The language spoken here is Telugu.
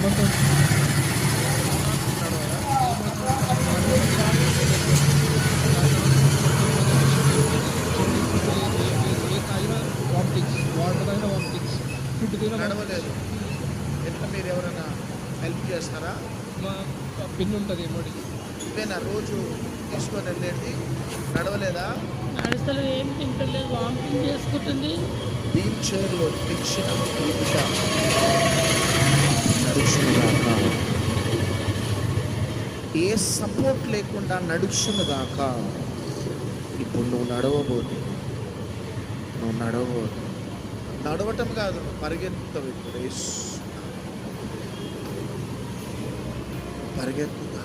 ఏమవుతుంది? వామిటింగ్స్, వాటర్ తాగిన వామిటింగ్స్, ఫుడ్ తిన నడవలేదు. ఎట్లా మీరు ఎవరైనా హెల్ప్ చేస్తారా? మా పిన్ ఉంటుంది ఏమోటి. ఇవేనా రోజు తీసుకొని వెళ్ళేది? నడవలేదా? నడుస్తలేదు, ఏం తింటలేదు, వామిటింగ్ చేసుకుంటుంది. వీల్ చైర్లో తెచ్చిన ఈ బిడ్డ నడుచునుగాక. ఏ సపోర్ట్ లేకుండా నడుచునుగాక. ఇప్పుడు నువ్వు నడవబోతు, నడవటం కాదు, నువ్వు పరిగెత్తుతావు. ఇప్పుడు పరిగెత్తుగా